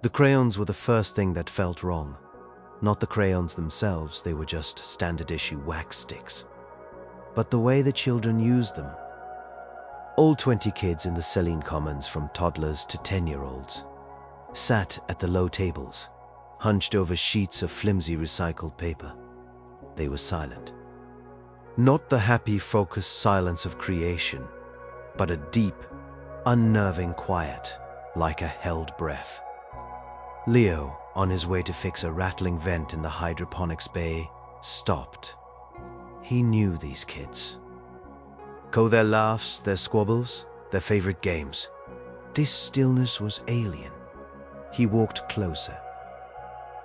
The crayons were the first thing that felt wrong. Not the crayons themselves, they were just standard-issue wax sticks. But the way the children used them. All 20 kids in the Selene Commons, from toddlers to 10-year-olds, sat at the low tables, hunched over sheets of flimsy recycled paper. They were silent. Not the happy, focused silence of creation, but a deep, unnerving quiet, like a held breath. Leo, on his way to fix a rattling vent in the hydroponics bay, stopped. He knew these kids. Their laughs, their squabbles, their favorite games. This stillness was alien. He walked closer.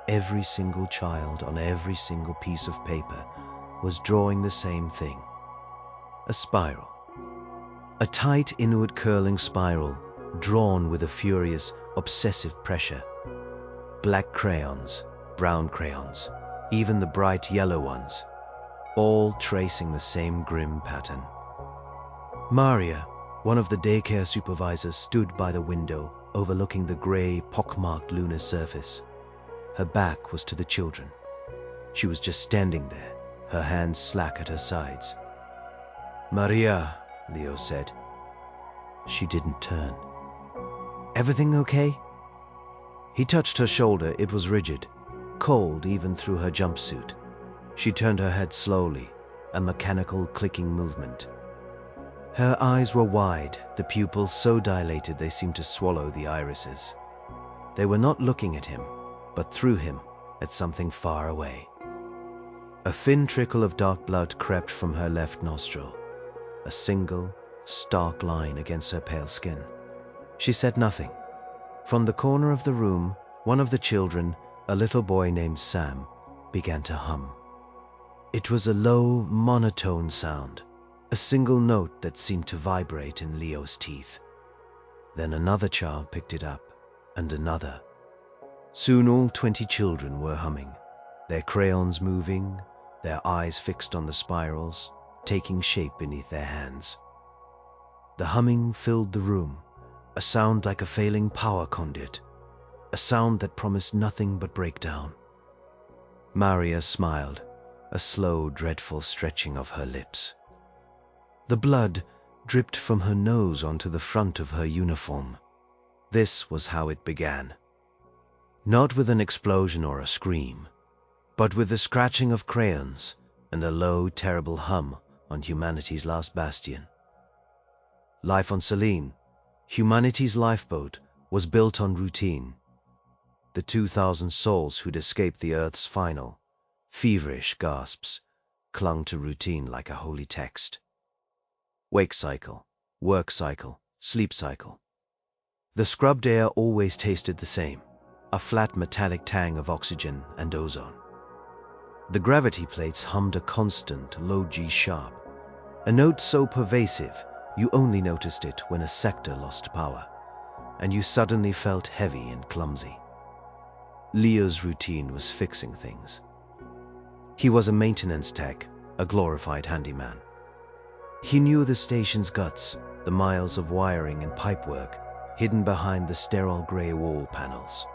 Every single child on every single piece of paper was drawing the same thing. A spiral. A tight, inward curling spiral, drawn with a furious, obsessive pressure. Black crayons, brown crayons, even the bright yellow ones, all tracing the same grim pattern. Maria, one of the daycare supervisors, stood by the window overlooking the gray, pockmarked lunar surface. Her back was to the children. She was just standing there, her hands slack at her sides. "Maria," Leo said. She didn't turn. "Everything okay?" He touched her shoulder. It was rigid, cold even through her jumpsuit. She turned her head slowly, a mechanical clicking movement. Her eyes were wide, the pupils so dilated they seemed to swallow the irises. They were not looking at him, but through him, at something far away. A thin trickle of dark blood crept from her left nostril, a single, stark line against her pale skin. She said nothing. From the corner of the room, one of the children, a little boy named Sam, began to hum. It was a low, monotone sound, a single note that seemed to vibrate in Leo's teeth. Then another child picked it up, and another. Soon all 20 children were humming, their crayons moving, their eyes fixed on the spirals, taking shape beneath their hands. The humming filled the room, a sound like a failing power conduit, a sound that promised nothing but breakdown. Maria smiled, a slow, dreadful stretching of her lips. The blood dripped from her nose onto the front of her uniform. This was how it began. Not with an explosion or a scream, but with the scratching of crayons and a low, terrible hum on humanity's last bastion. Life on Selene, humanity's lifeboat, was built on routine. The 2,000 souls who'd escaped the Earth's final, feverish gasps clung to routine like a holy text. Wake cycle, work cycle, sleep cycle. The scrubbed air always tasted the same, a flat metallic tang of oxygen and ozone. The gravity plates hummed a constant low G sharp, a note so pervasive you only noticed it when a sector lost power, and you suddenly felt heavy and clumsy. Leo's routine was fixing things. He was a maintenance tech, a glorified handyman. He knew the station's guts, the miles of wiring and pipework hidden behind the sterile gray wall panels.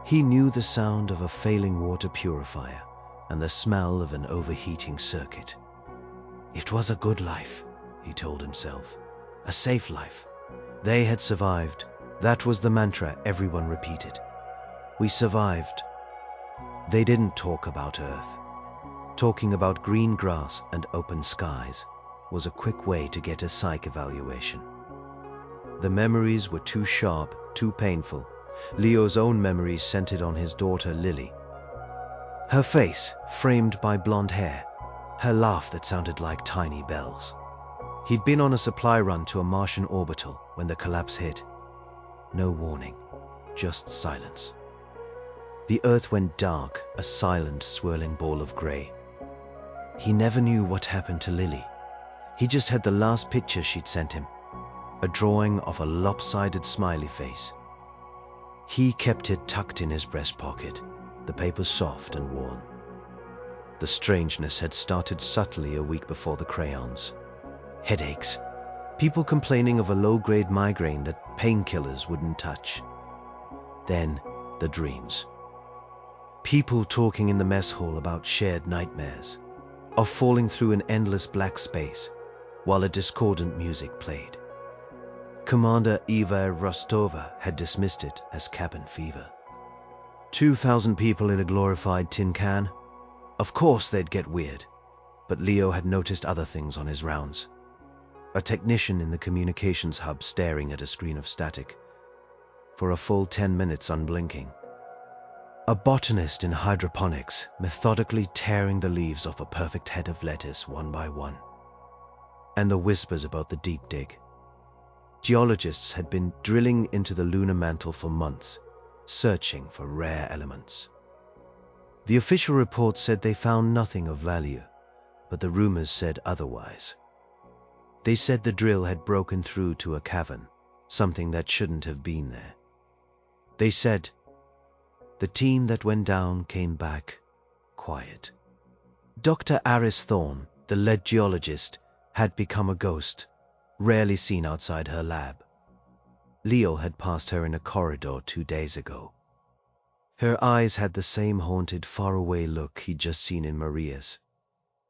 He knew the sound of a failing water purifier and the smell of an overheating circuit. It was a good life, he told himself, a safe life. They had survived. That was the mantra everyone repeated. We survived. They didn't talk about Earth. Talking about green grass and open skies was a quick way to get a psych evaluation. The memories were too sharp, too painful. Leo's own memories centered on his daughter Lily. Her face, framed by blonde hair, her laugh that sounded like tiny bells. He'd been on a supply run to a Martian orbital when the collapse hit. No warning, just silence. The Earth went dark, a silent, swirling ball of gray. He never knew what happened to Lily. He just had the last picture she'd sent him, a drawing of a lopsided smiley face. He kept it tucked in his breast pocket, the paper soft and worn. The strangeness had started subtly a week before the crayons. Headaches, people complaining of a low-grade migraine that painkillers wouldn't touch. Then, the dreams. People talking in the mess hall about shared nightmares, of falling through an endless black space, while a discordant music played. Commander Eva Rostova had dismissed it as cabin fever. 2,000 people in a glorified tin can? Of course they'd get weird, but Leo had noticed other things on his rounds. A technician in the communications hub staring at a screen of static for a full 10 minutes unblinking. A botanist in hydroponics methodically tearing the leaves off a perfect head of lettuce one by one. And the whispers about the deep dig. Geologists had been drilling into the lunar mantle for months, searching for rare elements. The official report said they found nothing of value, but the rumors said otherwise. They said the drill had broken through to a cavern, something that shouldn't have been there. They said the team that went down came back quiet. Dr. Aris Thorne, the lead geologist, had become a ghost, rarely seen outside her lab. Leo had passed her in a corridor 2 days ago. Her eyes had the same haunted, faraway look he'd just seen in Maria's.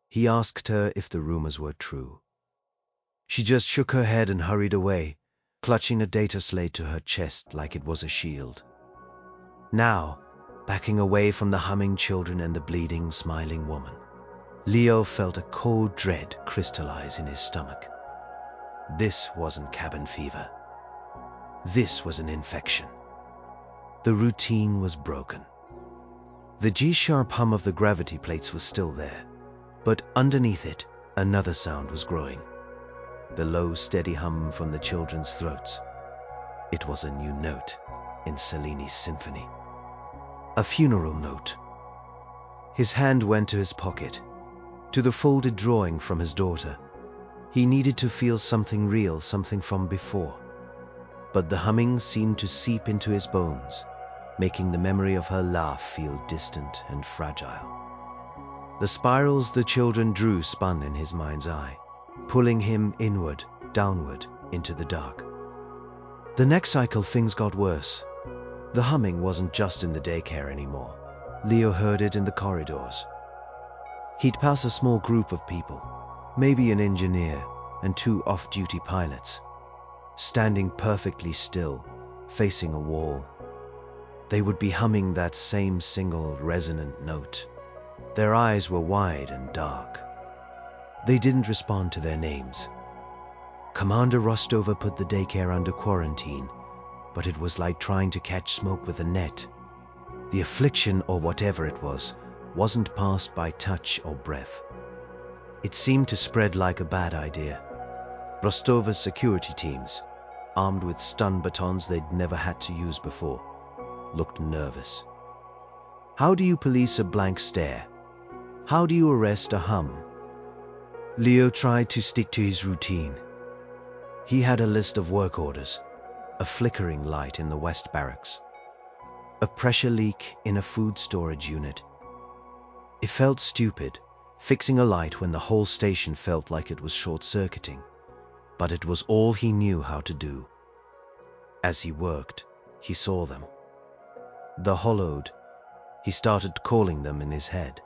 He asked her if the rumors were true. She just shook her head and hurried away, clutching a data slate to her chest like it was a shield. Now, backing away from the humming children and the bleeding, smiling woman, Leo felt a cold dread crystallize in his stomach. This wasn't cabin fever. This was an infection. The routine was broken. The G-sharp hum of the gravity plates was still there, but underneath it, another sound was growing. The low, steady hum from the children's throats. It was a new note in Selene's symphony. A funeral note. His hand went to his pocket, to the folded drawing from his daughter. He needed to feel something real, something from before. But the humming seemed to seep into his bones, making the memory of her laugh feel distant and fragile. The spirals the children drew spun in his mind's eye, pulling him inward, downward, into the dark. The next cycle things got worse. The humming wasn't just in the daycare anymore. Leo heard it in the corridors. He'd pass a small group of people, maybe an engineer and 2 off-duty pilots, standing perfectly still, facing a wall. They would be humming that same single resonant note. Their eyes were wide and dark. They didn't respond to their names. Commander Rostova put the daycare under quarantine, but it was like trying to catch smoke with a net. The affliction, or whatever it was, wasn't passed by touch or breath. It seemed to spread like a bad idea. Rostova's security teams, armed with stun batons they'd never had to use before, looked nervous. How do you police a blank stare? How do you arrest a hum? Leo tried to stick to his routine. He had a list of work orders, a flickering light in the West Barracks, a pressure leak in a food storage unit. It felt stupid, fixing a light when the whole station felt like it was short-circuiting, but it was all he knew how to do. As he worked, he saw them. The hollowed, he started calling them in his head.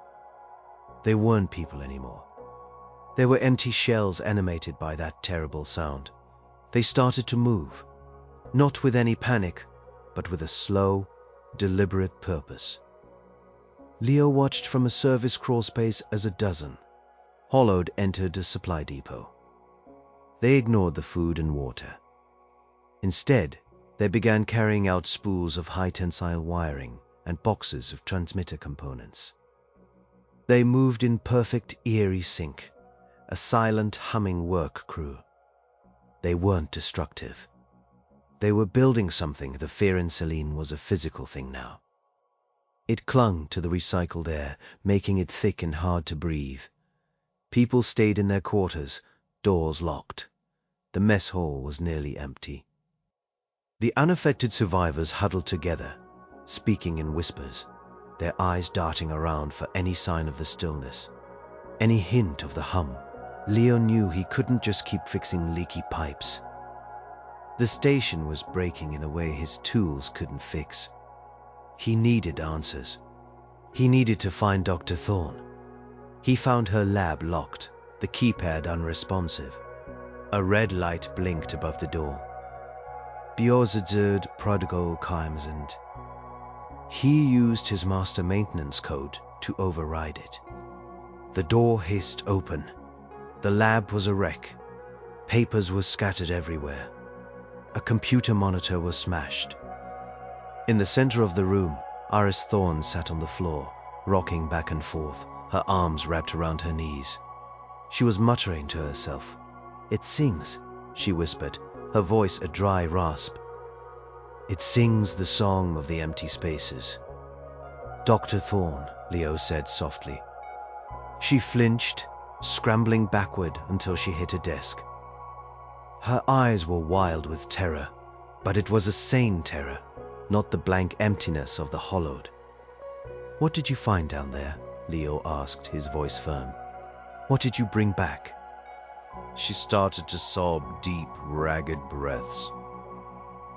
They weren't people anymore. They were empty shells animated by that terrible sound. They started to move, not with any panic, but with a slow, deliberate purpose. Leo watched from a service crawl space as a dozen, hollowed, entered a supply depot. They ignored the food and water. Instead, they began carrying out spools of high-tensile wiring and boxes of transmitter components. They moved in perfect, eerie sync, a silent, humming work crew. They weren't destructive. They were building something. The fear in Selene was a physical thing now. It clung to the recycled air, making it thick and hard to breathe. People stayed in their quarters, doors locked. The mess hall was nearly empty. The unaffected survivors huddled together, speaking in whispers, their eyes darting around for any sign of the stillness, any hint of the hum. Leo knew he couldn't just keep fixing leaky pipes. The station was breaking in a way his tools couldn't fix. He needed answers. He needed to find Dr. Thorne. He found her lab locked, the keypad unresponsive. A red light blinked above the door. Beorzedzerd prodigal Kimes, and he used his master maintenance code to override it. The door hissed open. The lab was a wreck. Papers were scattered everywhere. A computer monitor was smashed. In the center of the room, Iris Thorne sat on the floor, rocking back and forth, her arms wrapped around her knees. She was muttering to herself. "It sings," she whispered, her voice a dry rasp. "It sings the song of the empty spaces." "Dr. Thorne," Leo said softly. She flinched, scrambling backward until she hit a desk. Her eyes were wild with terror, but it was a sane terror, not the blank emptiness of the hollowed. "What did you find down there?" Leo asked, his voice firm. "What did you bring back?" She started to sob deep, ragged breaths.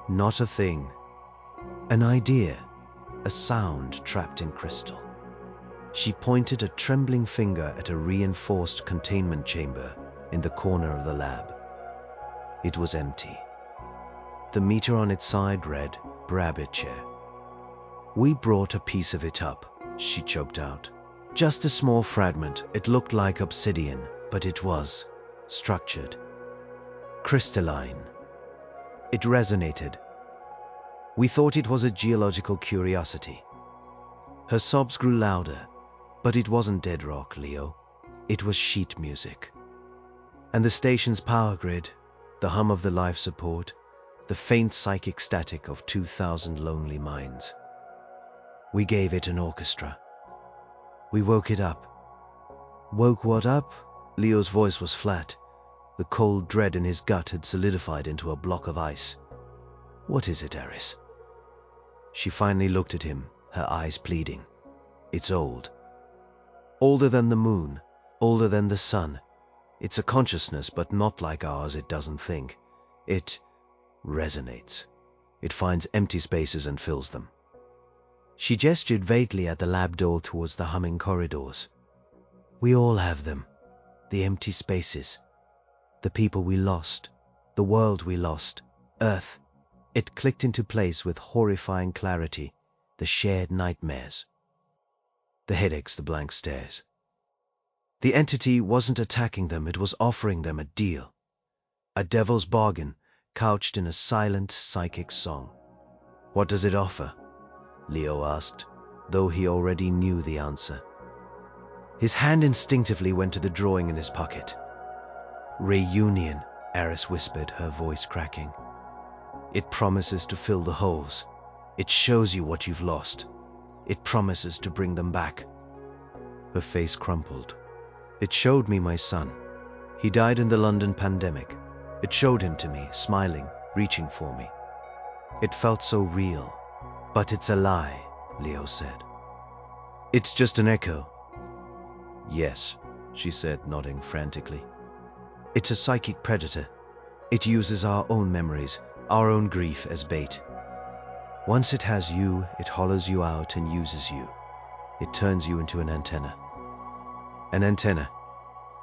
"Not a thing. An idea, a sound trapped in crystal." She pointed a trembling finger at a reinforced containment chamber in the corner of the lab. It was empty. The meter on its side read, "Brabitcher." "We brought a piece of it up," she choked out. "Just a small fragment. It looked like obsidian, but it was structured. Crystalline. It resonated. We thought it was a geological curiosity." Her sobs grew louder, but it wasn't dead rock, Leo. It was sheet music. And the station's power grid, the hum of the life support, the faint psychic static of 2,000 lonely minds. We gave it an orchestra. We woke it up. "Woke what up?" Leo's voice was flat. The cold dread in his gut had solidified into a block of ice. "What is it, Iris?" She finally looked at him, her eyes pleading. "It's old. Older than the moon, older than the sun. It's a consciousness, but not like ours. It doesn't think. It resonates. It finds empty spaces and fills them." She gestured vaguely at the lab door towards the humming corridors. "We all have them. The empty spaces. The people we lost. The world we lost. Earth." It clicked into place with horrifying clarity. The shared nightmares. The headaches, the blank stares. The entity wasn't attacking them, it was offering them a deal. A devil's bargain, couched in a silent, psychic song. "What does it offer?" Leo asked, though he already knew the answer. His hand instinctively went to the drawing in his pocket. "Reunion," Iris whispered, her voice cracking. "It promises to fill the holes. It shows you what you've lost. It promises to bring them back." Her face crumpled. "It showed me my son. He died in the London pandemic. It showed him to me, smiling, reaching for me. It felt so real. But it's a lie," Leo said. "It's just an echo." "Yes," she said, nodding frantically. "It's a psychic predator. It uses our own memories, our own grief as bait. Once it has you, it hollows you out and uses you. It turns you into an antenna." An antenna.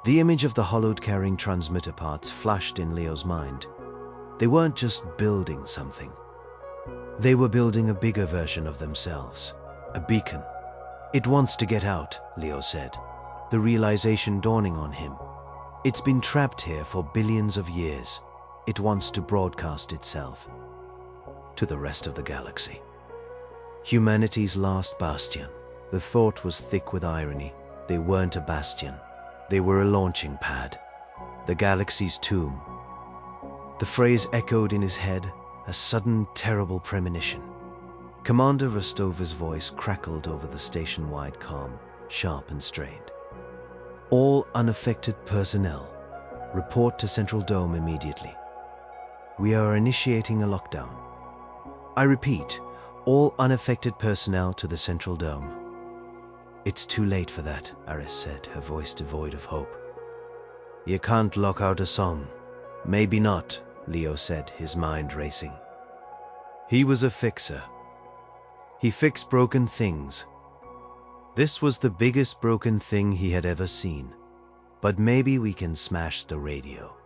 The image of the hollowed carrying transmitter parts flashed in Leo's mind. They weren't just building something. They were building a bigger version of themselves. A beacon. "It wants to get out," Leo said, the realization dawning on him. "It's been trapped here for billions of years. It wants to broadcast itself to the rest of the galaxy. Humanity's last bastion." The thought was thick with irony. They weren't a bastion. They were a launching pad. The galaxy's tomb. The phrase echoed in his head, a sudden, terrible premonition. Commander Rostova's voice crackled over the station-wide calm, sharp and strained. "All unaffected personnel, report to Central Dome immediately. We are initiating a lockdown. I repeat, all unaffected personnel to the Central Dome." "It's too late for that," Iris said, her voice devoid of hope. "You can't lock out a song." "Maybe not," Leo said, his mind racing. He was a fixer. He fixed broken things. This was the biggest broken thing he had ever seen. But maybe we can smash the radio.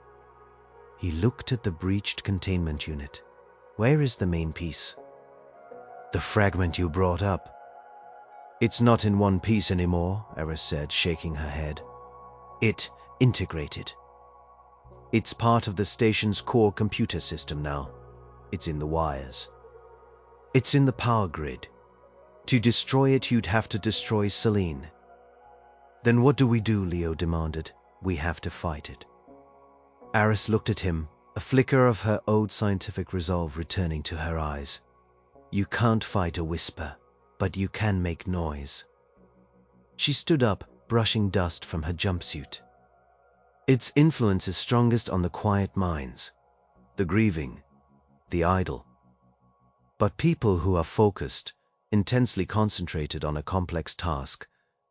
He looked at the breached containment unit. Where is the main piece? The fragment you brought up. It's not in one piece anymore, Eris said, shaking her head. It integrated. It's part of the station's core computer system now. It's in the wires. It's in the power grid. To destroy it, you'd have to destroy Selene. Then what do we do? Leo demanded. We have to fight it. Eris looked at him, a flicker of her old scientific resolve returning to her eyes. You can't fight a whisper, but you can make noise. She stood up, brushing dust from her jumpsuit. Its influence is strongest on the quiet minds, the grieving, the idle. But people who are focused, intensely concentrated on a complex task,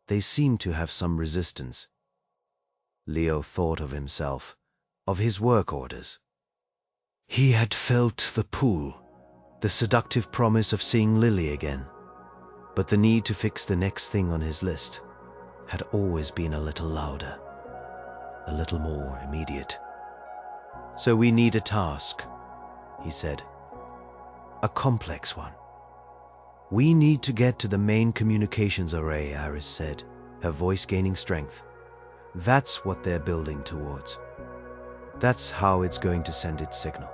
they seem to have some resistance. Leo thought of himself, of his work orders. He had felt the pull, the seductive promise of seeing Lily again. But the need to fix the next thing on his list had always been a little louder, a little more immediate. So we need a task, he said. A complex one. We need to get to the main communications array, Eris said, her voice gaining strength. That's what they're building towards. That's how it's going to send its signal.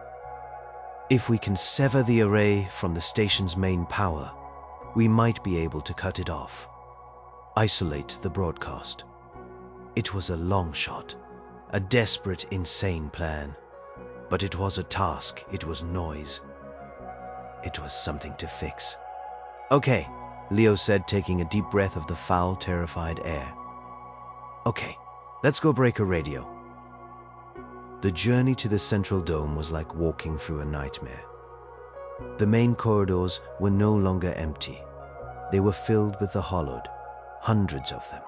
If we can sever the array from the station's main power, we might be able to cut it off. Isolate the broadcast. It was a long shot, a desperate, insane plan. But it was a task, it was noise. It was something to fix. Okay, Leo said, taking a deep breath of the foul, terrified air. Okay, let's go break a radio. The journey to the central dome was like walking through a nightmare. The main corridors were no longer empty. They were filled with the hollowed, hundreds of them.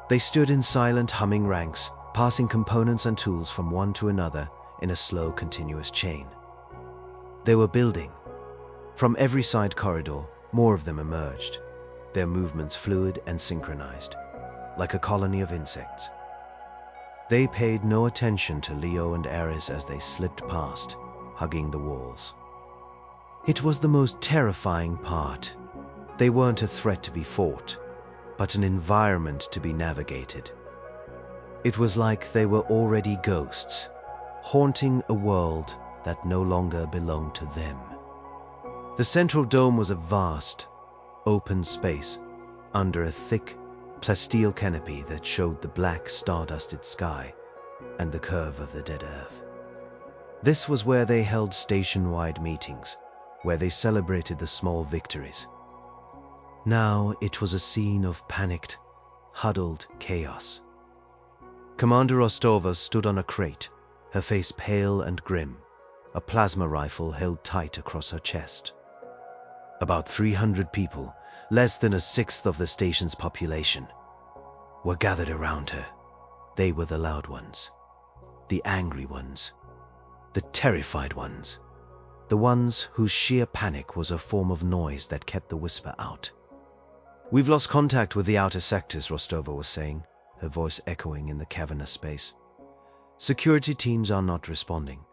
They stood in silent, humming ranks, passing components and tools from one to another in a slow, continuous chain. They were building. From every side corridor, more of them emerged, their movements fluid and synchronized, like a colony of insects. They paid no attention to Leo and Eris as they slipped past, hugging the walls. It was the most terrifying part. They weren't a threat to be fought, but an environment to be navigated. It was like they were already ghosts, haunting a world that no longer belonged to them. The central dome was a vast, open space under a thick, plasteel canopy that showed the black, star-dusted sky and the curve of the dead earth. This was where they held station-wide meetings, where they celebrated the small victories. Now it was a scene of panicked, huddled chaos. Commander Rostova stood on a crate, her face pale and grim, a plasma rifle held tight across her chest. About 300 people, less than a sixth of the station's population, were gathered around her. They were the loud ones, the angry ones, the terrified ones, the ones whose sheer panic was a form of noise that kept the whisper out. We've lost contact with the outer sectors, Rostova was saying, her voice echoing in the cavernous space. Security teams are not responding.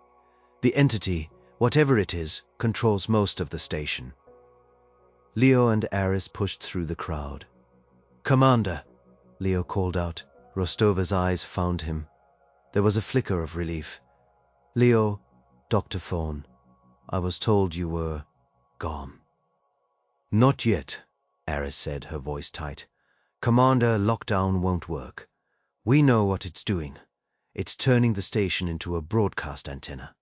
The entity, whatever it is, controls most of the station. Leo and Eris pushed through the crowd. Commander, Leo called out. Rostova's eyes found him. There was a flicker of relief. Leo, Dr. Thorne, I was told you were gone. Not yet, Eris said, her voice tight. Commander, lockdown won't work. We know what it's doing. It's turning the station into a broadcast antenna.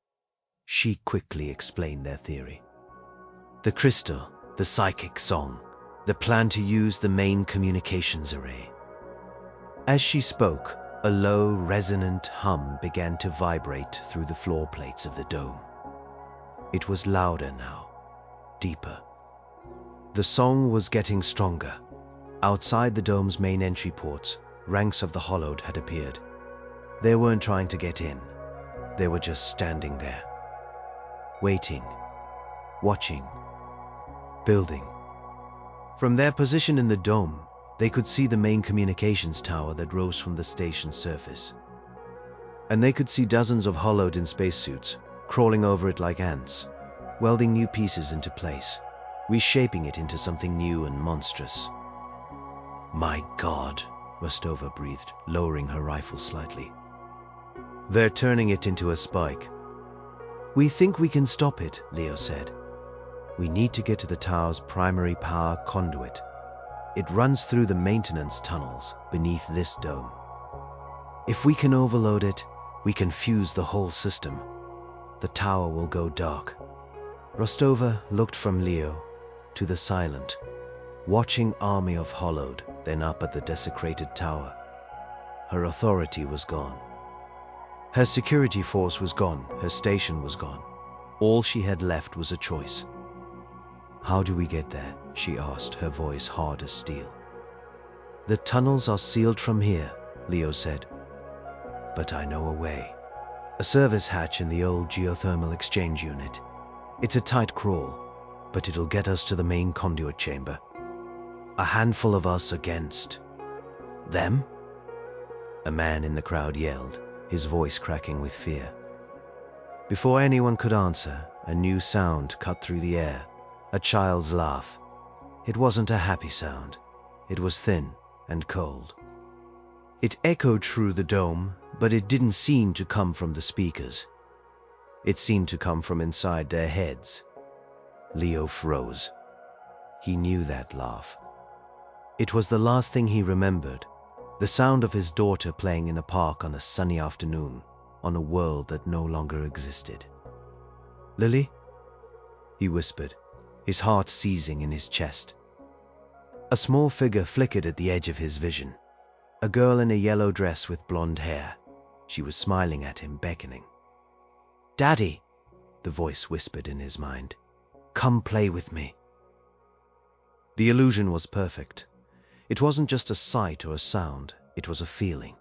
She quickly explained their theory. The crystal, the psychic song, the plan to use the main communications array. As she spoke, a low, resonant hum began to vibrate through the floor plates of the dome. It was louder now, deeper. The song was getting stronger. Outside the dome's main entry ports, ranks of the hollowed had appeared. They weren't trying to get in. They were just standing there, waiting, watching, building. From their position in the dome, they could see the main communications tower that rose from the station's surface. And they could see dozens of hollowed in spacesuits, crawling over it like ants, welding new pieces into place, reshaping it into something new and monstrous. "My God," Rostova breathed, lowering her rifle slightly. "They're turning it into a spike." "We think we can stop it," Leo said. "We need to get to the tower's primary power conduit. It runs through the maintenance tunnels beneath this dome. If we can overload it, we can fuse the whole system. The tower will go dark." Rostova looked from Leo to the silent, watching army of hollowed, then up at the desecrated tower. Her authority was gone. Her security force was gone, her station was gone. All she had left was a choice. "How do we get there?" she asked, her voice hard as steel. "The tunnels are sealed from here," Leo said. "But I know a way. A service hatch in the old geothermal exchange unit. It's a tight crawl, but it'll get us to the main conduit chamber. A handful of us against them?" A man in the crowd yelled, his voice cracking with fear. Before anyone could answer, a new sound cut through the air, a child's laugh. It wasn't a happy sound. It was thin and cold. It echoed through the dome, but it didn't seem to come from the speakers. It seemed to come from inside their heads. Leo froze. He knew that laugh. It was the last thing he remembered, the sound of his daughter playing in a park on a sunny afternoon, on a world that no longer existed. "Lily?" he whispered, his heart seizing in his chest. A small figure flickered at the edge of his vision. A girl in a yellow dress with blonde hair. She was smiling at him, beckoning. "Daddy," the voice whispered in his mind. "Come play with me." The illusion was perfect. It wasn't just a sight or a sound, it was a feeling.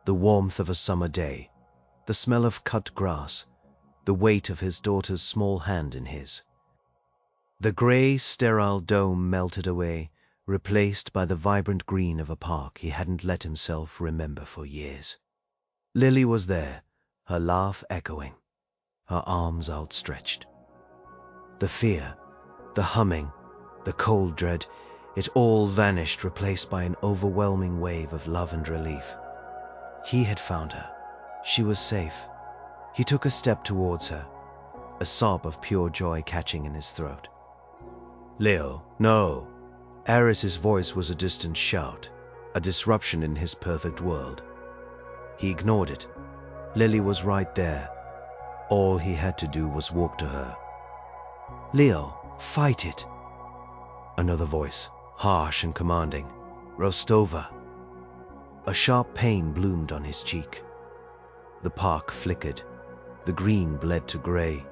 The warmth of a summer day, the smell of cut grass, the weight of his daughter's small hand in his. The gray, sterile dome melted away, replaced by the vibrant green of a park he hadn't let himself remember for years. Lily was there, her laugh echoing, her arms outstretched. The fear, the humming, the cold dread, it all vanished, replaced by an overwhelming wave of love and relief. He had found her. She was safe. He took a step towards her, a sob of pure joy catching in his throat. "Leo, no!" Aris's voice was a distant shout, a disruption in his perfect world. He ignored it. Lily was right there. All he had to do was walk to her. "Leo, fight it!" Another voice, harsh and commanding. "Rostova!" A sharp pain bloomed on his cheek. The park flickered. The green bled to gray.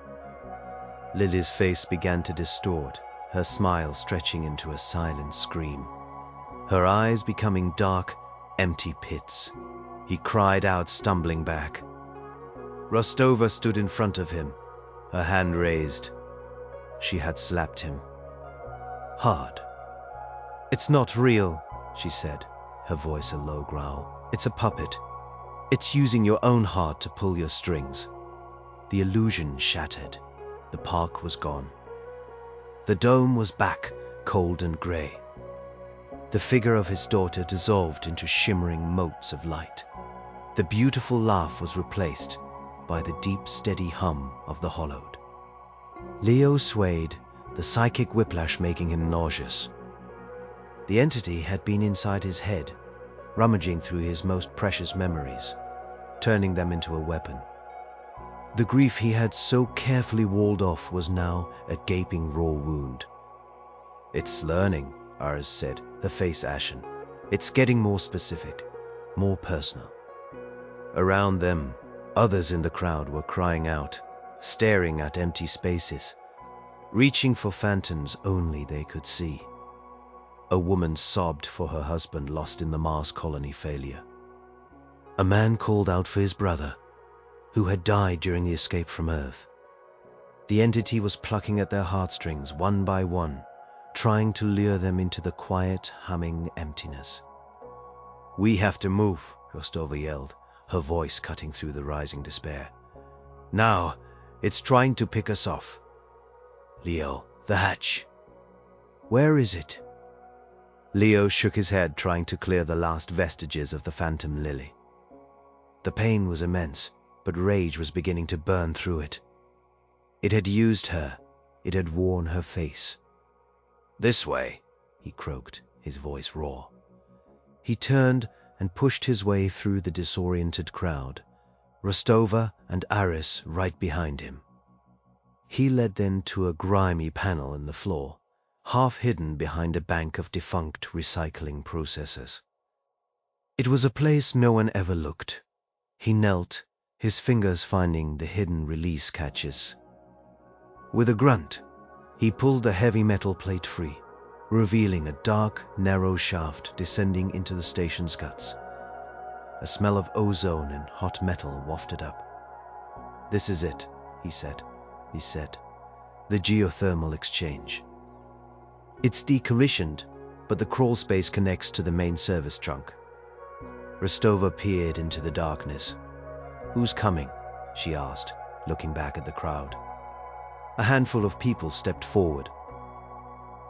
Lily's face began to distort, her smile stretching into a silent scream. Her eyes becoming dark, empty pits. He cried out, stumbling back. Rostova stood in front of him, her hand raised. She had slapped him. Hard. "It's not real," she said, her voice a low growl. "It's a puppet. It's using your own heart to pull your strings." The illusion shattered. The park was gone. The dome was back, cold and gray. The figure of his daughter dissolved into shimmering motes of light. The beautiful laugh was replaced by the deep, steady hum of the hollowed. Leo swayed, the psychic whiplash making him nauseous. The entity had been inside his head, rummaging through his most precious memories, turning them into a weapon. The grief he had so carefully walled off was now a gaping raw wound. "It's learning," Aris said, her face ashen. "It's getting more specific, more personal." Around them, others in the crowd were crying out, staring at empty spaces, reaching for phantoms only they could see. A woman sobbed for her husband lost in the Mars colony failure. A man called out for his brother, who had died during the escape from Earth. The entity was plucking at their heartstrings one by one, trying to lure them into the quiet, humming emptiness. "We have to move," Rostova yelled, her voice cutting through the rising despair. "Now, it's trying to pick us off." "Leo, the hatch." "Where is it?" Leo shook his head, trying to clear the last vestiges of the phantom lily. The pain was immense, but rage was beginning to burn through it. It had used her. It had worn her face. "This way," he croaked, his voice raw. He turned and pushed his way through the disoriented crowd, Rostova and Aris right behind him. He led them to a grimy panel in the floor, half hidden behind a bank of defunct recycling processes. It was a place no one ever looked. He knelt, his fingers finding the hidden release catches. With a grunt, he pulled the heavy metal plate free, revealing a dark, narrow shaft descending into the station's guts. A smell of ozone and hot metal wafted up. "This is it," he said. He said, "The geothermal exchange. It's decommissioned, but the crawl space connects to the main service trunk." Rostova peered into the darkness. "Who's coming?" she asked, looking back at the crowd. A handful of people stepped forward.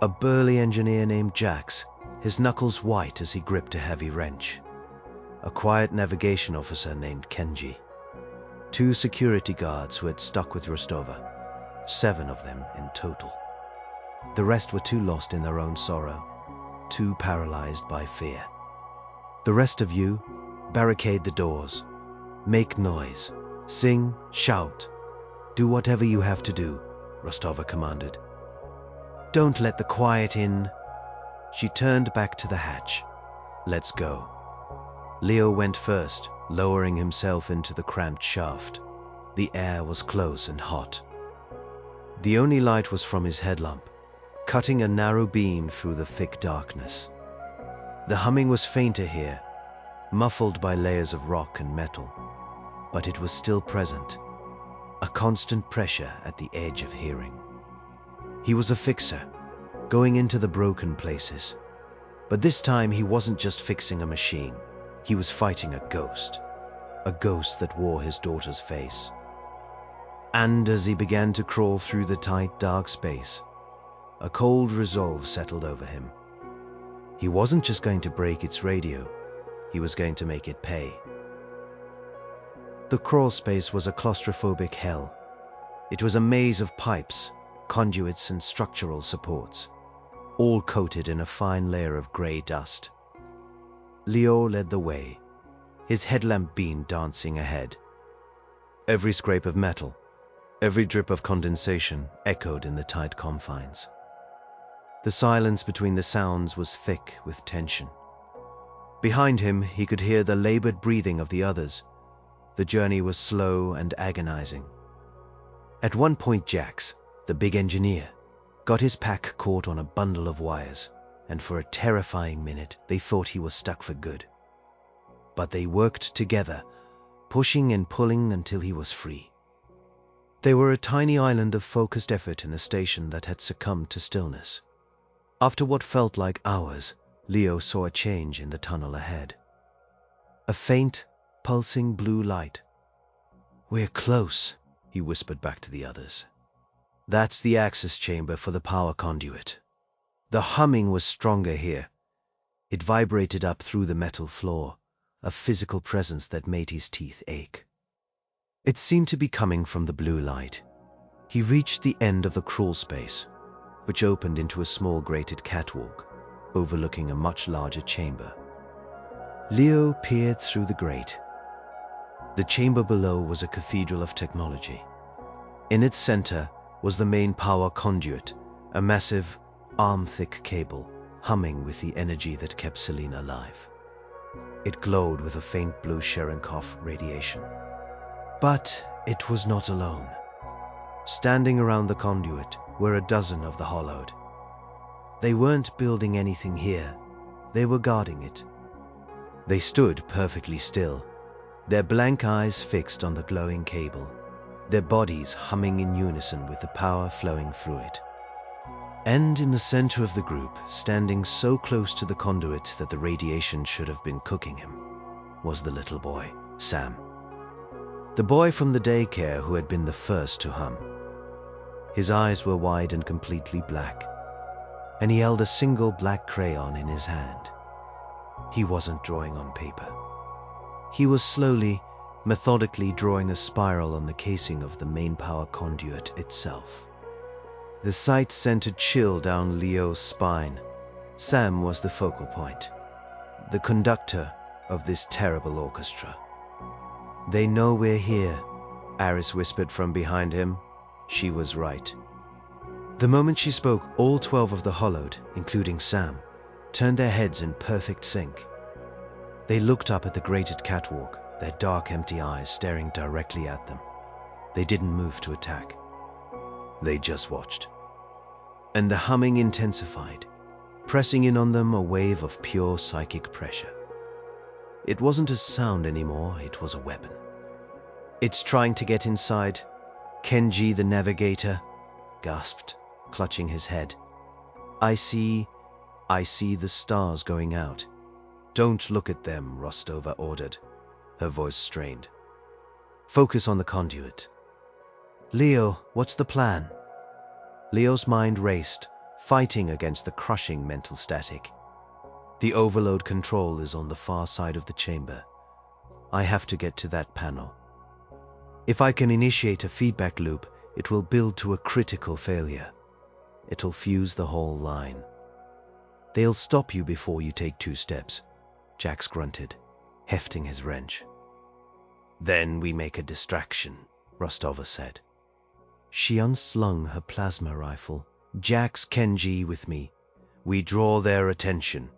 A burly engineer named Jax, his knuckles white as he gripped a heavy wrench. A quiet navigation officer named Kenji. 2 security guards who had stuck with Rostova, 7 of them in total. The rest were too lost in their own sorrow, too paralyzed by fear. "The rest of you, barricade the doors. Make noise. Sing, shout. Do whatever you have to do," Rostova commanded. "Don't let the quiet in." She turned back to the hatch. "Let's go." Leo went first, lowering himself into the cramped shaft. The air was close and hot. The only light was from his headlamp, cutting a narrow beam through the thick darkness. The humming was fainter here, muffled by layers of rock and metal, but it was still present, a constant pressure at the edge of hearing. He was a fixer, going into the broken places. But this time he wasn't just fixing a machine. He was fighting a ghost that wore his daughter's face. And as he began to crawl through the tight, dark space, a cold resolve settled over him. He wasn't just going to break its radio, he was going to make it pay. The crawl space was a claustrophobic hell. It was a maze of pipes, conduits and structural supports, all coated in a fine layer of grey dust. Leo led the way, his headlamp beam dancing ahead. Every scrape of metal, every drip of condensation echoed in the tight confines. The silence between the sounds was thick with tension. Behind him, he could hear the labored breathing of the others. The journey was slow and agonizing. At one point, Jax, the big engineer, got his pack caught on a bundle of wires, and for a terrifying minute they thought he was stuck for good. But they worked together, pushing and pulling until he was free. They were a tiny island of focused effort in a station that had succumbed to stillness. After what felt like hours, Leo saw a change in the tunnel ahead. A faint, pulsing blue light. "We're close," he whispered back to the others. "That's the access chamber for the power conduit." The humming was stronger here. It vibrated up through the metal floor, a physical presence that made his teeth ache. It seemed to be coming from the blue light. He reached the end of the crawl space, which opened into a small grated catwalk, overlooking a much larger chamber. Leo peered through the grate. The chamber below was a cathedral of technology. In its center was the main power conduit, a massive, arm-thick cable, humming with the energy that kept Selene alive. It glowed with a faint blue Cherenkov radiation. But it was not alone. Standing around the conduit were a dozen of the Hollowed. They weren't building anything here, they were guarding it. They stood perfectly still, their blank eyes fixed on the glowing cable, their bodies humming in unison with the power flowing through it. And in the center of the group, standing so close to the conduit that the radiation should have been cooking him, was the little boy, Sam. The boy from the daycare who had been the first to hum. His eyes were wide and completely black, and he held a single black crayon in his hand. He wasn't drawing on paper. He was slowly, methodically drawing a spiral on the casing of the main power conduit itself. The sight sent a chill down Leo's spine. Sam was the focal point, the conductor of this terrible orchestra. "They know we're here," Aris whispered from behind him. She was right. The moment she spoke, all 12 of the Hollowed, including Sam, turned their heads in perfect sync. They looked up at the grated catwalk, their dark, empty eyes staring directly at them. They didn't move to attack. They just watched. And the humming intensified, pressing in on them a wave of pure psychic pressure. It wasn't a sound anymore, it was a weapon. "It's trying to get inside," Kenji the navigator gasped, clutching his head. I see the stars going out." "Don't look at them," Rostova ordered, her voice strained. "Focus on the conduit." "Leo, what's the plan?" Leo's mind raced, fighting against the crushing mental static. "The overload control is on the far side of the chamber. I have to get to that panel. If I can initiate a feedback loop, it will build to a critical failure. It'll fuse the whole line." "They'll stop you before you take 2 steps, Jax grunted, hefting his wrench. "Then we make a distraction," Rostova said. She unslung her plasma rifle. "Jax, Kenji with me. We draw their attention.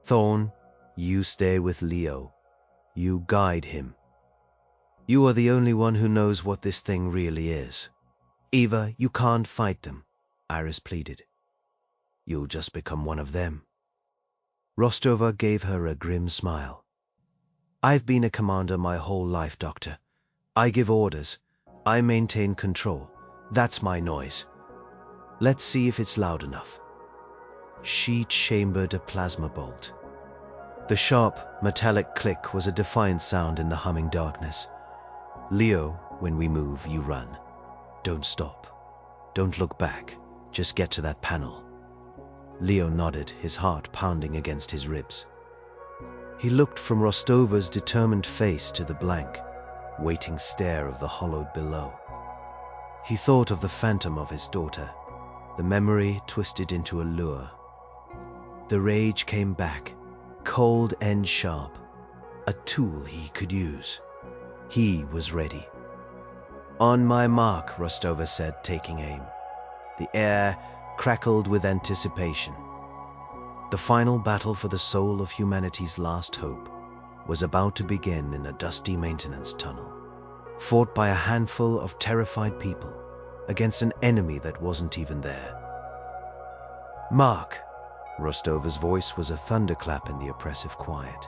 Thorn, you stay with Leo. You guide him. You are the only one who knows what this thing really is. Eva, you can't fight them," Iris pleaded. "You'll just become one of them." Rostova gave her a grim smile. "I've been a commander my whole life, Doctor. I give orders. I maintain control. That's my noise. Let's see if it's loud enough." She chambered a plasma bolt. The sharp, metallic click was a defiant sound in the humming darkness. "Leo, when we move, you run. Don't stop. Don't look back. Just get to that panel." Leo nodded, his heart pounding against his ribs. He looked from Rostova's determined face to the blank, waiting stare of the Hollowed below. He thought of the phantom of his daughter, the memory twisted into a lure. The rage came back, cold and sharp, a tool he could use. He was ready. "On my mark," Rostova said, taking aim. The air crackled with anticipation. The final battle for the soul of humanity's last hope was about to begin in a dusty maintenance tunnel, fought by a handful of terrified people against an enemy that wasn't even there. "Mark!" Rostova's voice was a thunderclap in the oppressive quiet.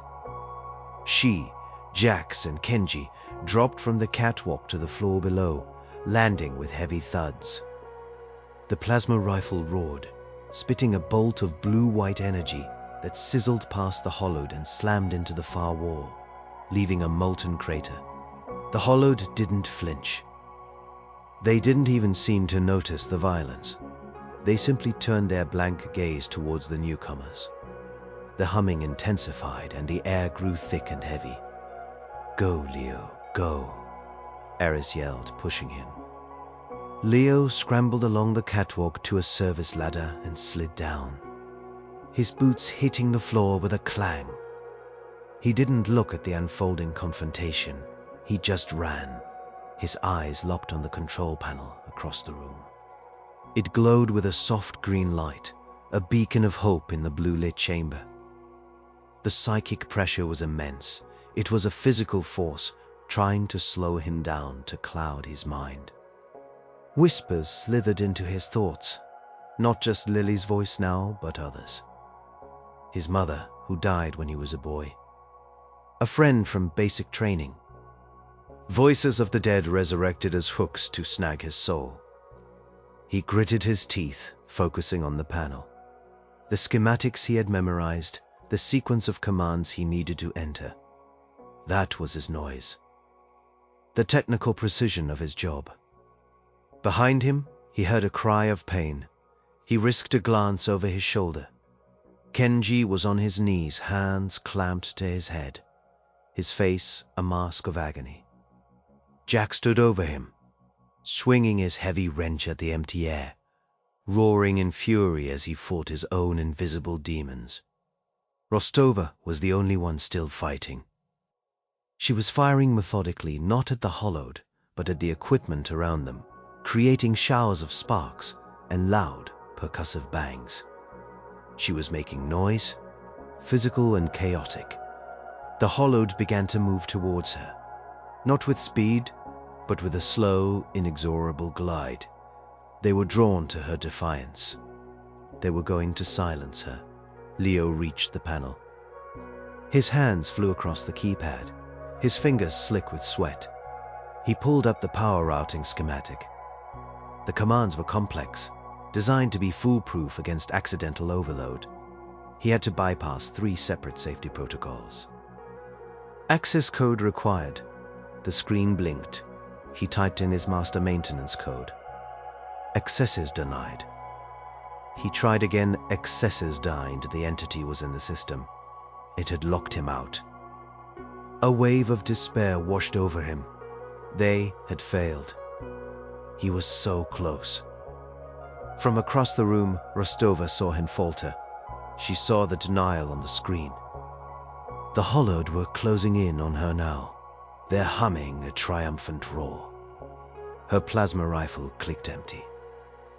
She, Jax, and Kenji dropped from the catwalk to the floor below, landing with heavy thuds. The plasma rifle roared, spitting a bolt of blue-white energy that sizzled past the Hollowed and slammed into the far wall, leaving a molten crater. The Hollowed didn't flinch. They didn't even seem to notice the violence. They simply turned their blank gaze towards the newcomers. The humming intensified and the air grew thick and heavy. "Go, Leo, go," Aris yelled, pushing him. Leo scrambled along the catwalk to a service ladder and slid down, his boots hitting the floor with a clang. He didn't look at the unfolding confrontation. He just ran, his eyes locked on the control panel across the room. It glowed with a soft green light, a beacon of hope in the blue-lit chamber. The psychic pressure was immense. It was a physical force trying to slow him down, to cloud his mind. Whispers slithered into his thoughts, not just Lily's voice now, but others. His mother, who died when he was a boy. A friend from basic training. Voices of the dead resurrected as hooks to snag his soul. He gritted his teeth, focusing on the panel. The schematics he had memorized, the sequence of commands he needed to enter. That was his noise. The technical precision of his job. Behind him, he heard a cry of pain. He risked a glance over his shoulder. Kenji was on his knees, hands clamped to his head, his face a mask of agony. Jack stood over him, swinging his heavy wrench at the empty air, roaring in fury as he fought his own invisible demons. Rostova was the only one still fighting. She was firing methodically, not at the hollowed, but at the equipment around them, creating showers of sparks and loud, percussive bangs. She was making noise, physical and chaotic. The hollowed began to move towards her, not with speed, but with a slow, inexorable glide. They were drawn to her defiance. They were going to silence her. Leo reached the panel. His hands flew across the keypad, his fingers slick with sweat. He pulled up the power routing schematic. The commands were complex, designed to be foolproof against accidental overload. He had to bypass 3 separate safety protocols. Access code required. The screen blinked. He typed in his master maintenance code. Accesses denied. He tried again. Accesses denied. The entity was in the system. It had locked him out. A wave of despair washed over him. They had failed. He was so close. From across the room, Rostova saw him falter. She saw the denial on the screen. The hollowed were closing in on her now, their humming a triumphant roar. Her plasma rifle clicked empty.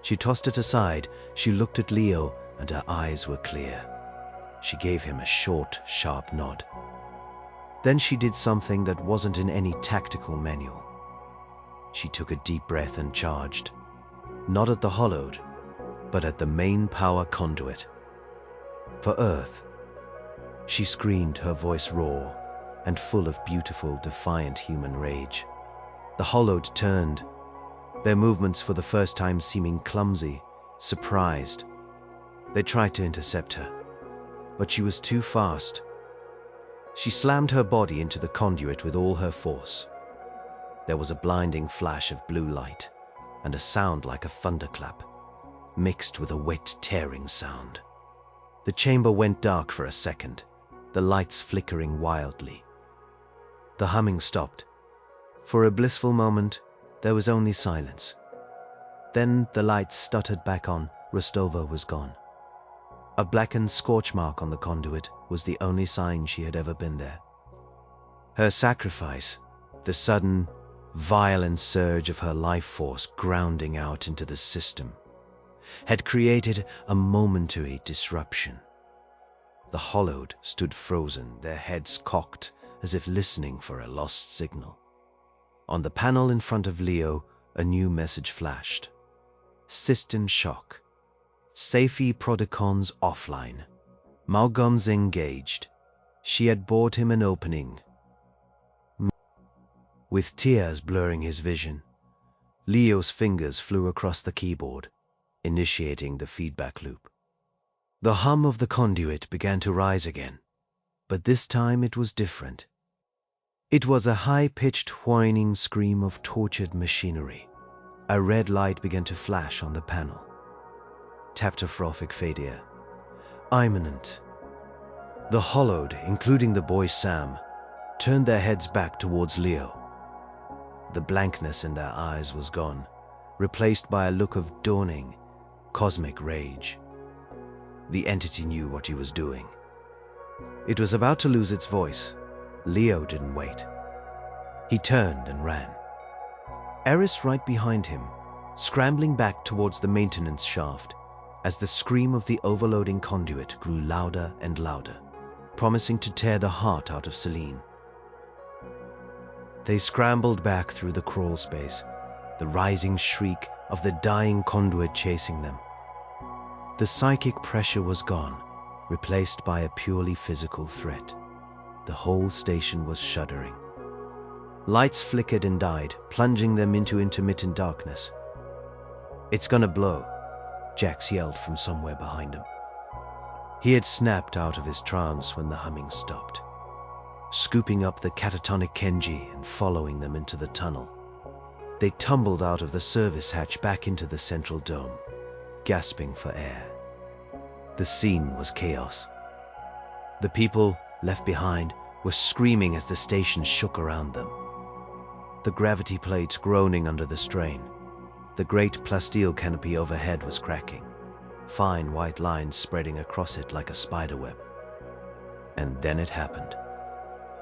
She tossed it aside. She looked at Leo, and her eyes were clear. She gave him a short, sharp nod. Then she did something that wasn't in any tactical manual. She took a deep breath and charged, not at the hollowed, but at the main power conduit. For Earth. She screamed, her voice raw and full of beautiful, defiant human rage. The hollowed turned, their movements for the first time seeming clumsy, surprised. They tried to intercept her, but she was too fast. She slammed her body into the conduit with all her force. There was a blinding flash of blue light and a sound like a thunderclap, mixed with a wet, tearing sound. The chamber went dark for a second, the lights flickering wildly. The humming stopped. For a blissful moment, there was only silence. Then the lights stuttered back on. Rostova was gone. A blackened scorch mark on the conduit was the only sign she had ever been there. Her sacrifice, the sudden, violent surge of her life force grounding out into the system, had created a momentary disruption. The hollowed stood frozen, their heads cocked as if listening for a lost signal. On the panel in front of Leo, a new message flashed. System shock. Sci-Fi Prodicons offline. Malgom's engaged. She had bought him an opening. With tears blurring his vision, Leo's fingers flew across the keyboard, initiating the feedback loop. The hum of the conduit began to rise again, but this time it was different. It was a high-pitched whining scream of tortured machinery. A red light began to flash on the panel. Taptophorophic failure. Imminent. The hollowed, including the boy Sam, turned their heads back towards Leo. The blankness in their eyes was gone, replaced by a look of dawning, cosmic rage. The entity knew what he was doing. It was about to lose its voice. Leo didn't wait. He turned and ran. Eris right behind him, scrambling back towards the maintenance shaft, as the scream of the overloading conduit grew louder and louder, promising to tear the heart out of Selene. They scrambled back through the crawl space, the rising shriek of the dying conduit chasing them. The psychic pressure was gone, replaced by a purely physical threat. The whole station was shuddering. Lights flickered and died, plunging them into intermittent darkness. "It's gonna blow," Jax yelled from somewhere behind him. He had snapped out of his trance when the humming stopped, scooping up the catatonic Kenji and following them into the tunnel. They tumbled out of the service hatch back into the central dome, gasping for air. The scene was chaos. The people left behind were screaming as the station shook around them. The gravity plates groaning under the strain. The great plasteel canopy overhead was cracking, fine white lines spreading across it like a spiderweb. And then it happened.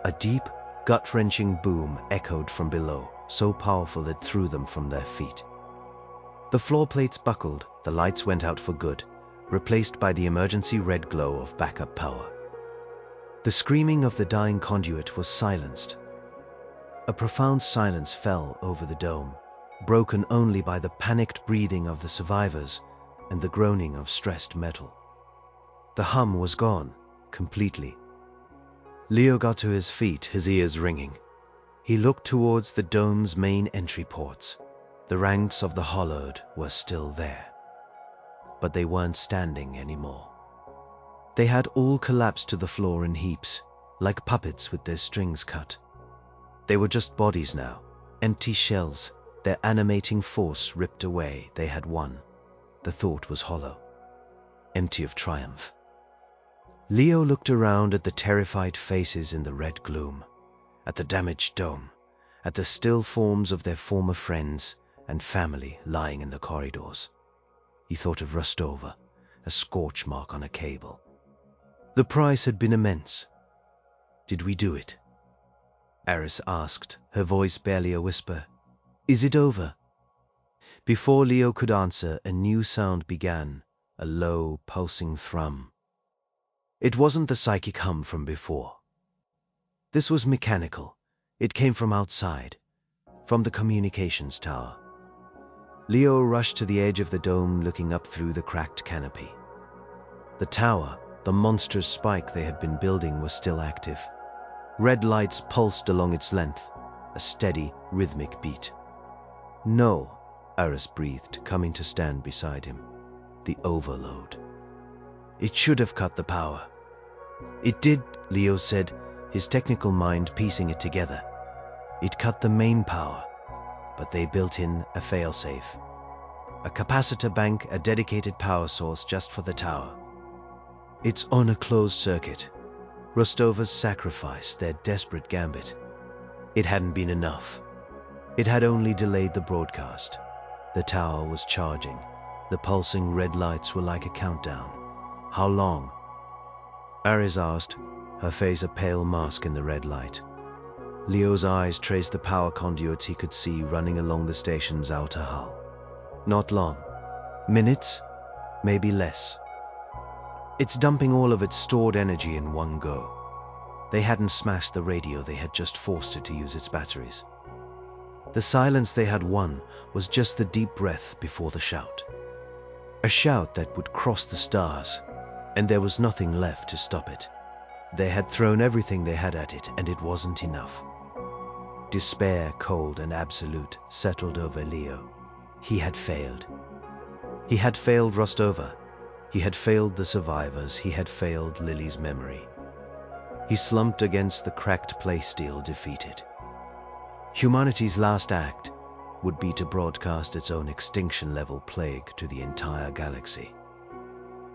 A deep, gut-wrenching boom echoed from below, so powerful it threw them from their feet. The floor plates buckled, the lights went out for good, replaced by the emergency red glow of backup power. The screaming of the dying conduit was silenced. A profound silence fell over the dome, broken only by the panicked breathing of the survivors and the groaning of stressed metal. The hum was gone, completely. Leo got to his feet, his ears ringing. He looked towards the dome's main entry ports. The ranks of the hollowed were still there. But they weren't standing anymore. They had all collapsed to the floor in heaps, like puppets with their strings cut. They were just bodies now, empty shells, their animating force ripped away. They had won. The thought was hollow, empty of triumph. Leo looked around at the terrified faces in the red gloom, at the damaged dome, at the still forms of their former friends and family lying in the corridors. He thought of Rostova, a scorch mark on a cable. The price had been immense. Did we do it? Eris asked, her voice barely a whisper. Is it over? Before Leo could answer, a new sound began, a low, pulsing thrum. It wasn't the psychic hum from before. This was mechanical. It came from outside, from the communications tower. Leo rushed to the edge of the dome, looking up through the cracked canopy. The tower, the monstrous spike they had been building, was still active. Red lights pulsed along its length, a steady, rhythmic beat. No, Eris breathed, coming to stand beside him. The overload. It should have cut the power. It did, Leo said, his technical mind piecing it together. It cut the main power, but they built in a failsafe. A capacitor bank, a dedicated power source just for the tower. It's on a closed circuit. Rostova's sacrifice, their desperate gambit. It hadn't been enough. It had only delayed the broadcast. The tower was charging. The pulsing red lights were like a countdown. How long? Eris asked, her face a pale mask in the red light. Leo's eyes traced the power conduits he could see running along the station's outer hull. Not long. Minutes? Maybe less. It's dumping all of its stored energy in one go. They hadn't smashed the radio, they had just forced it to use its batteries. The silence they had won was just the deep breath before the shout. A shout that would cross the stars, and there was nothing left to stop it. They had thrown everything they had at it, and it wasn't enough. Despair, cold and absolute, settled over Leo. He had failed. He had failed Rostova. He had failed the survivors. He had failed Lily's memory. He slumped against the cracked playsteel, defeated. Humanity's last act would be to broadcast its own extinction-level plague to the entire galaxy.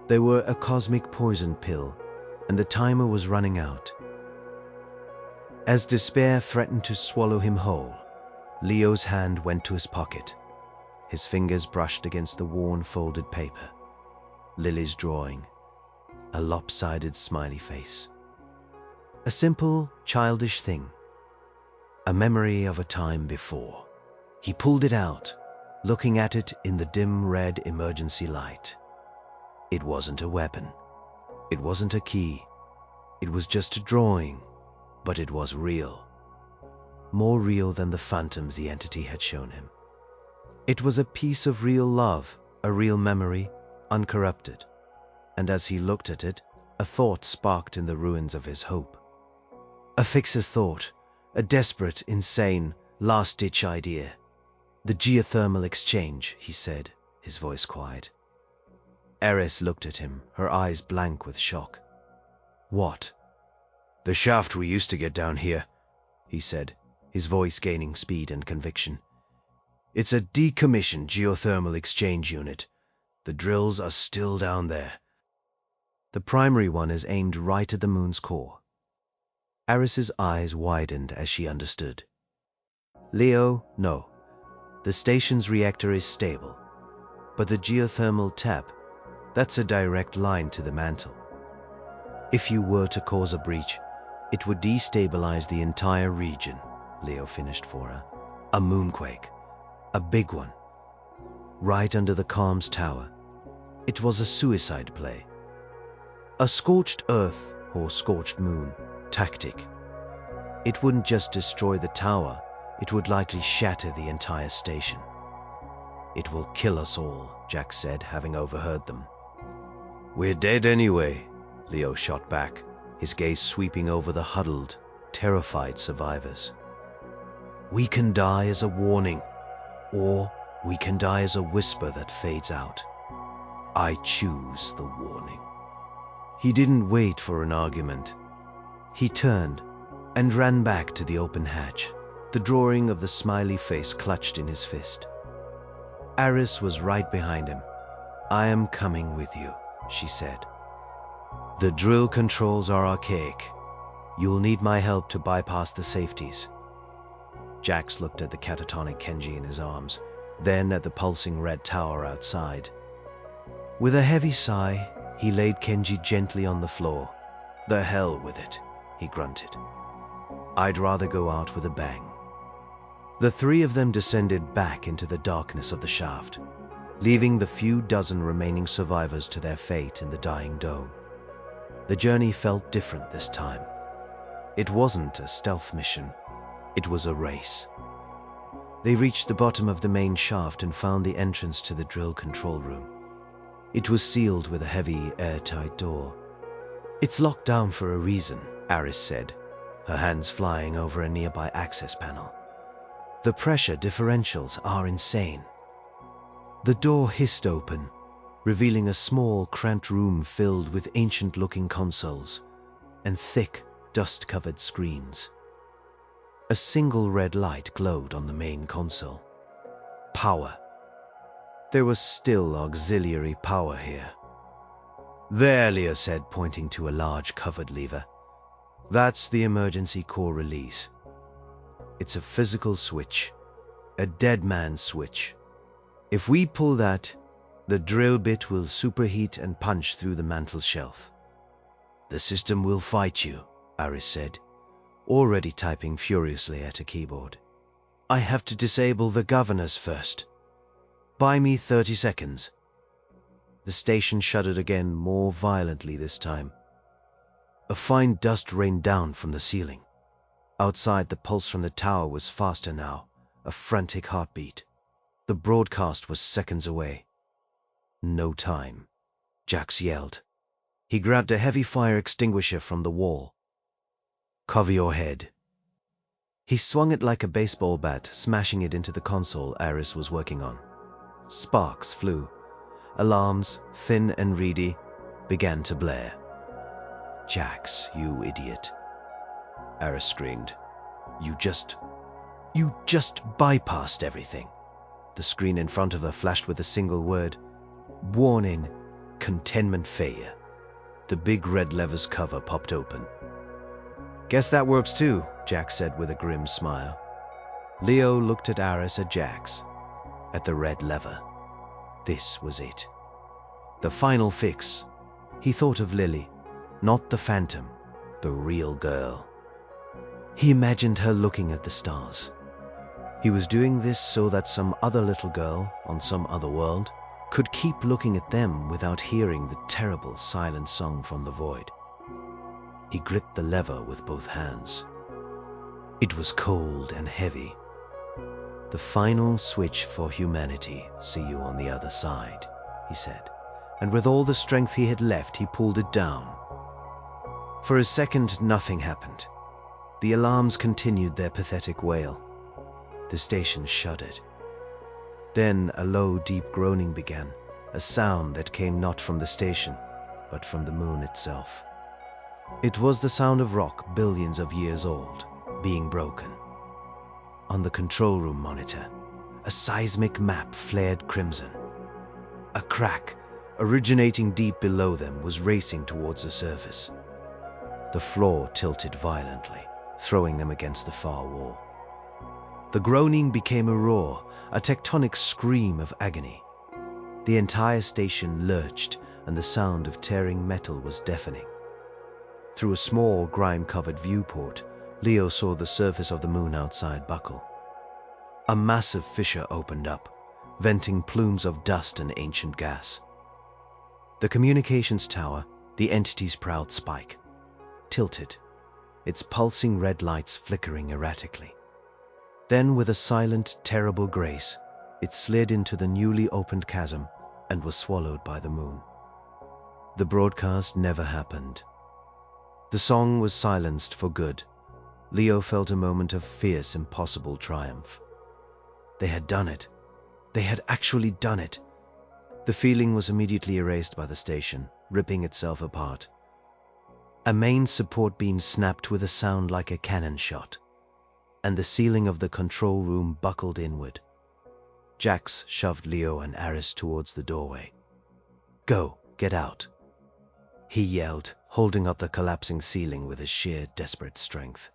They were a cosmic poison pill, and the timer was running out. As despair threatened to swallow him whole, Leo's hand went to his pocket. His fingers brushed against the worn, folded paper. Lily's drawing, a lopsided smiley face. A simple, childish thing. A memory of a time before. He pulled it out, looking at it in the dim red emergency light. It wasn't a weapon. It wasn't a key. It was just a drawing, but it was real. More real than the phantoms the entity had shown him. It was a piece of real love, a real memory, uncorrupted. And as he looked at it, a thought sparked in the ruins of his hope. A fixer's thought, a desperate, insane, last-ditch idea. The geothermal exchange, he said, his voice quiet. Eris looked at him, her eyes blank with shock. "What?" "The shaft we used to get down here," he said, his voice gaining speed and conviction. "It's a decommissioned geothermal exchange unit. The drills are still down there. The primary one is aimed right at the moon's core." Eris's eyes widened as she understood. "Leo, no. The station's reactor is stable. But the geothermal tap, that's a direct line to the mantle. If you were to cause a breach, it would destabilize the entire region," Leo finished for her. "A moonquake. A big one. Right under the Calm's tower. It was a suicide play. A scorched earth or scorched moon tactic. It wouldn't just destroy the tower, it would likely shatter the entire station." "It will kill us all," Jack said, having overheard them. "We're dead anyway," Leo shot back, his gaze sweeping over the huddled, terrified survivors. "We can die as a warning, or we can die as a whisper that fades out. I choose the warning." He didn't wait for an argument. He turned and ran back to the open hatch, the drawing of the smiley face clutched in his fist. Eris was right behind him. "I am coming with you," she said. "The drill controls are archaic. You'll need my help to bypass the safeties." Jax looked at the catatonic Kenji in his arms, then at the pulsing red tower outside. With a heavy sigh, he laid Kenji gently on the floor. "The hell with it," he grunted. "I'd rather go out with a bang." The three of them descended back into the darkness of the shaft, leaving the few dozen remaining survivors to their fate in the dying dome. The journey felt different this time. It wasn't a stealth mission. It was a race. They reached the bottom of the main shaft and found the entrance to the drill control room. It was sealed with a heavy, airtight door. "It's locked down for a reason," Eris said, her hands flying over a nearby access panel. "The pressure differentials are insane." The door hissed open, revealing a small, cramped room filled with ancient-looking consoles and thick, dust-covered screens. A single red light glowed on the main console. Power. There was still auxiliary power here. "There," Leo said, pointing to a large covered lever. "That's the emergency core release. It's a physical switch, a dead man's switch. If we pull that, the drill bit will superheat and punch through the mantle shelf." "The system will fight you," Eris said, already typing furiously at a keyboard. "I have to disable the governors first. Buy me 30 seconds. The station shuddered again, more violently this time. A fine dust rained down from the ceiling. Outside, the pulse from the tower was faster now, a frantic heartbeat. The broadcast was seconds away. "No time," Jax yelled. He grabbed a heavy fire extinguisher from the wall. "Cover your head." He swung it like a baseball bat, smashing it into the console Eris was working on. Sparks flew. Alarms, thin and reedy, began to blare. "Jax, you idiot," Eris screamed. You just bypassed everything." The screen in front of her flashed with a single word. "Warning, containment failure." The big red lever's cover popped open. "Guess that works too," Jax said with a grim smile. Leo looked at Eris, at Jax, at the red lever. This was it. The final fix. He thought of Lily, not the phantom, the real girl. He imagined her looking at the stars. He was doing this so that some other little girl on some other world could keep looking at them without hearing the terrible silent song from the void. He gripped the lever with both hands. It was cold and heavy. "The final switch for humanity. See you on the other side," he said, and with all the strength he had left, he pulled it down. For a second, nothing happened. The alarms continued their pathetic wail. The station shuddered. Then a low, deep groaning began, a sound that came not from the station, but from the moon itself. It was the sound of rock billions of years old, being broken. On the control room monitor, a seismic map flared crimson. A crack, originating deep below them, was racing towards the surface. The floor tilted violently, throwing them against the far wall. The groaning became a roar, a tectonic scream of agony. The entire station lurched, and the sound of tearing metal was deafening. Through a small, grime-covered viewport, Leo saw the surface of the moon outside buckle. A massive fissure opened up, venting plumes of dust and ancient gas. The communications tower, the entity's proud spike, tilted, its pulsing red lights flickering erratically. Then, with a silent, terrible grace, it slid into the newly opened chasm and was swallowed by the moon. The broadcast never happened. The song was silenced for good. Leo felt a moment of fierce, impossible triumph. They had done it. They had actually done it. The feeling was immediately erased by the station, ripping itself apart. A main support beam snapped with a sound like a cannon shot, and the ceiling of the control room buckled inward. Jax shoved Leo and Aris towards the doorway. "Go, get out," he yelled, holding up the collapsing ceiling with his sheer, desperate strength.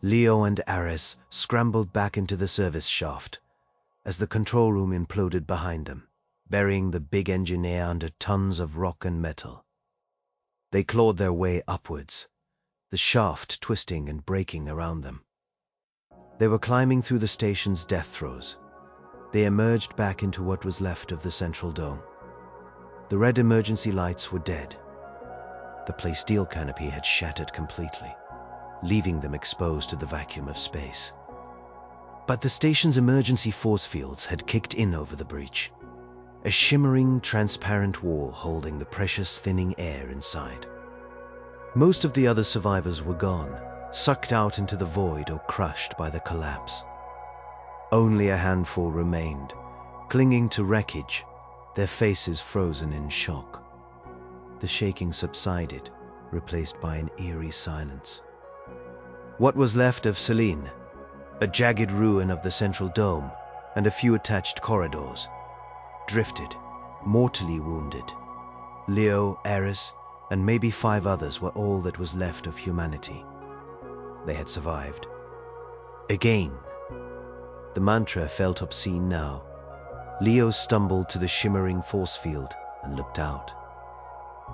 Leo and Aris scrambled back into the service shaft as the control room imploded behind them, burying the big engineer under tons of rock and metal. They clawed their way upwards, the shaft twisting and breaking around them. They were climbing through the station's death throes. They emerged back into what was left of the central dome. The red emergency lights were dead. The plasteel canopy had shattered completely, leaving them exposed to the vacuum of space. But the station's emergency force fields had kicked in over the breach, a shimmering, transparent wall holding the precious thinning air inside. Most of the other survivors were gone, sucked out into the void or crushed by the collapse. Only a handful remained, clinging to wreckage, their faces frozen in shock. The shaking subsided, replaced by an eerie silence. What was left of Selene, a jagged ruin of the central dome, and a few attached corridors, drifted, mortally wounded. Leo, Aris, and maybe 5 others were all that was left of humanity. They had survived. Again. The mantra felt obscene now. Leo stumbled to the shimmering force field and looked out.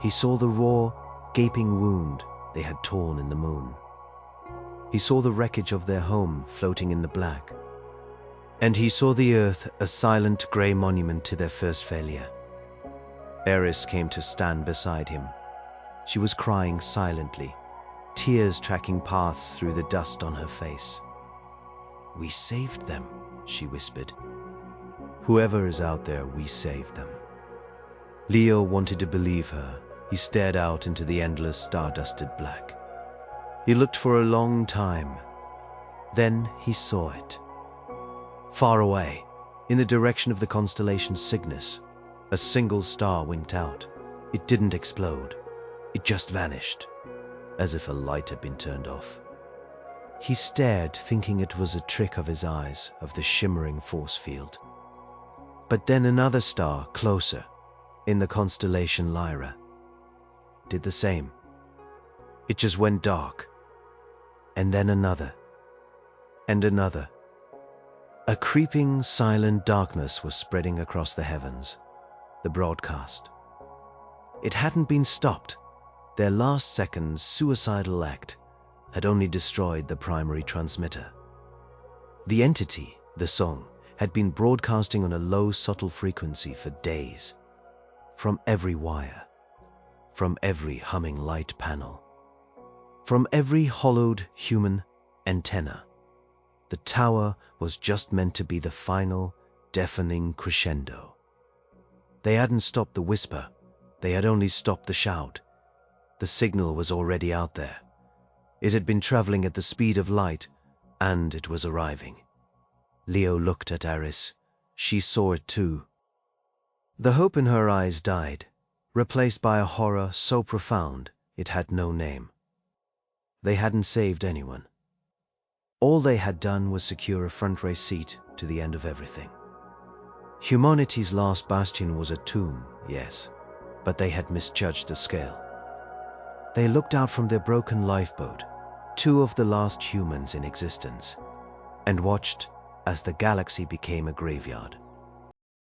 He saw the raw, gaping wound they had torn in the moon. He saw the wreckage of their home floating in the black. And he saw the earth a silent grey monument to their first failure. Aris came to stand beside him. She was crying silently, tears tracking paths through the dust on her face. "We saved them," she whispered. "Whoever is out there, we saved them." Leo wanted to believe her. He stared out into the endless, star-dusted black. He looked for a long time. Then he saw it. Far away, in the direction of the constellation Cygnus, a single star winked out. It didn't explode. It just vanished, as if a light had been turned off. He stared, thinking it was a trick of his eyes, of the shimmering force field. But then another star, closer, in the constellation Lyra, did the same. It just went dark. And then another. And another. A creeping, silent darkness was spreading across the heavens. The broadcast. It hadn't been stopped. Their last second's suicidal act had only destroyed the primary transmitter. The entity, the song, had been broadcasting on a low, subtle frequency for days. From every wire. From every humming light panel. From every hollowed human antenna. The tower was just meant to be the final, deafening crescendo. They hadn't stopped the whisper. They had only stopped the shout. The signal was already out there. It had been traveling at the speed of light, and it was arriving. Leo looked at Aris. She saw it too. The hope in her eyes died, replaced by a horror so profound it had no name. They hadn't saved anyone. All they had done was secure a front-row seat to the end of everything. Humanity's last bastion was a tomb, yes, but they had misjudged the scale. They looked out from their broken lifeboat, two of the last humans in existence, and watched as the galaxy became a graveyard.